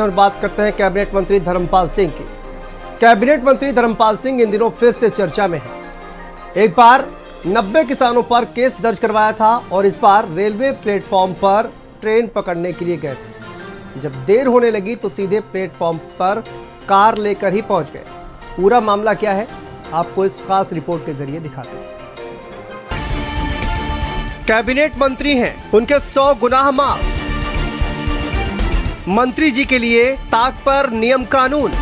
और बात करते हैं कैबिनेट मंत्री धर्मपाल सिंह की। कैबिनेट मंत्री धर्मपाल सिंह इन दिनों फिर से चर्चा में है। एक बार 90 किसानों पर केस दर्ज करवाया था और इस बार रेलवे प्लेटफॉर्म पर ट्रेन पकड़ने के लिए गए थे। जब देर होने लगी तो सीधे प्लेटफॉर्म पर कार लेकर ही पहुंच गए। पूरा मामला क्या है, आपको इस खास रिपोर्ट के जरिए दिखाते हैं। कैबिनेट मंत्री हैं, उनके 100 गुनाह माफ। मंत्री जी के लिए ताक पर नियम कानून।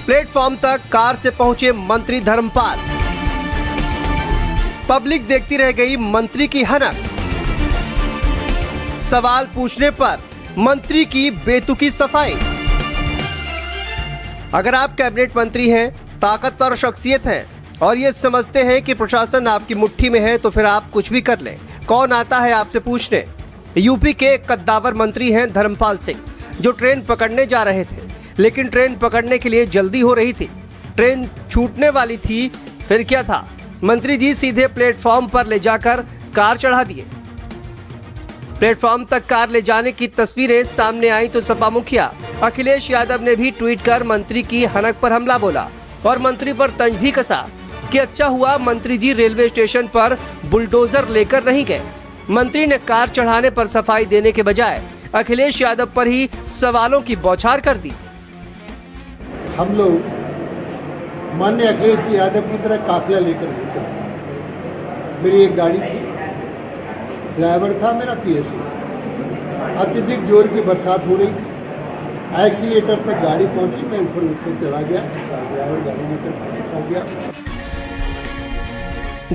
प्लेटफॉर्म तक कार से पहुंचे मंत्री धर्मपाल। पब्लिक देखती रह गई मंत्री की हनक। सवाल पूछने पर मंत्री की बेतुकी सफाई। अगर आप कैबिनेट मंत्री हैं, ताकतवर शख्सियत हैं और ये समझते हैं कि प्रशासन आपकी मुट्ठी में है तो फिर आप कुछ भी कर लें। कौन आता है आपसे पूछने। यूपी के कद्दावर मंत्री हैं धर्मपाल सिंह, जो ट्रेन पकड़ने जा रहे थे, लेकिन ट्रेन पकड़ने के लिए जल्दी हो रही थी। ट्रेन छूटने वाली थी, फिर क्या था, मंत्री जी सीधे प्लेटफॉर्म पर ले जाकर कार चढ़ा दिए। प्लेटफॉर्म तक कार ले जाने की तस्वीरें सामने आई तो सपा मुखिया अखिलेश यादव ने भी ट्वीट कर मंत्री की हनक पर हमला बोला और मंत्री पर तंज भी कसा कि अच्छा हुआ मंत्री जी रेलवे स्टेशन पर बुलडोजर लेकर नहीं गए। मंत्री ने कार चढ़ाने पर सफाई देने के बजाय अखिलेश यादव पर ही सवालों की बौछार कर दी। हम लोग माननीय अखिलेश यादव की तरह काफिला लेकर घूमते। मेरी एक गाड़ी थी, ड्राइवर था मेरा पीएससी। अत्यधिक जोर की बरसात हो रही थी, एक्सीलेटर तक गाड़ी पहुंची, मैं ऊपर उठकर चला गया, ड्राइवर गाड़ी लेकर वापस आ गया।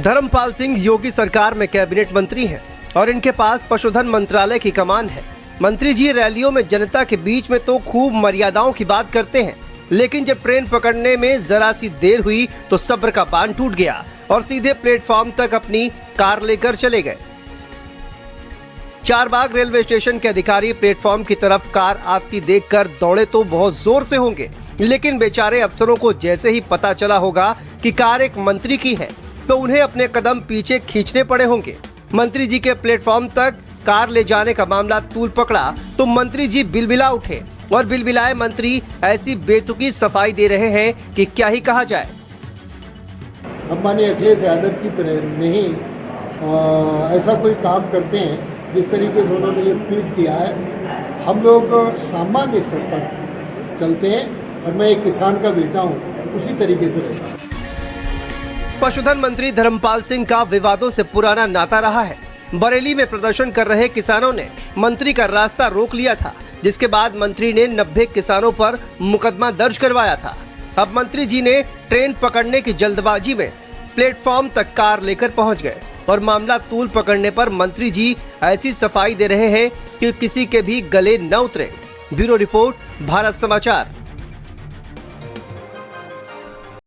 धर्मपाल सिंह योगी सरकार में कैबिनेट मंत्री हैं और इनके पास पशुधन मंत्रालय की कमान है। मंत्री जी रैलियों में जनता के बीच में तो खूब मर्यादाओं की बात करते हैं, लेकिन जब ट्रेन पकड़ने में जरा सी देर हुई तो सब्र का बांध टूट गया और सीधे प्लेटफॉर्म तक अपनी कार लेकर चले गए। चारबाग रेलवे स्टेशन के अधिकारी प्लेटफॉर्म की तरफ कार आती देखकर दौड़े तो बहुत जोर से होंगे, लेकिन बेचारे अफसरों को जैसे ही पता चला होगा कि कार एक मंत्री की है तो उन्हें अपने कदम पीछे खींचने पड़े होंगे। मंत्री जी के प्लेटफॉर्म तक कार ले जाने का मामला तूल पकड़ा तो मंत्री जी बिलबिला उठे और बिलबिलाए मंत्री ऐसी बेतुकी सफाई दे रहे हैं कि क्या ही कहा जाए। हम माननीय अखिलेश यादव की तरह नहीं ऐसा कोई काम करते हैं जिस तरीके से उन्होंने ये ट्वीट किया है। हम लोग सामान्य स्तर पर चलते हैं और मैं एक किसान का बेटा हूँ, उसी तरीके से रहता हूँ। पशुधन मंत्री धर्मपाल सिंह का विवादों से पुराना नाता रहा है। बरेली में प्रदर्शन कर रहे किसानों ने मंत्री का रास्ता रोक लिया था, जिसके बाद मंत्री ने 90 किसानों पर मुकदमा दर्ज करवाया था। अब मंत्री जी ने ट्रेन पकड़ने की जल्दबाजी में प्लेटफॉर्म तक कार लेकर पहुंच गए और मामला तूल पकड़ने पर मंत्री जी ऐसी सफाई दे रहे हैं कि किसी के भी गले न उतरे। ब्यूरो रिपोर्ट, भारत समाचार।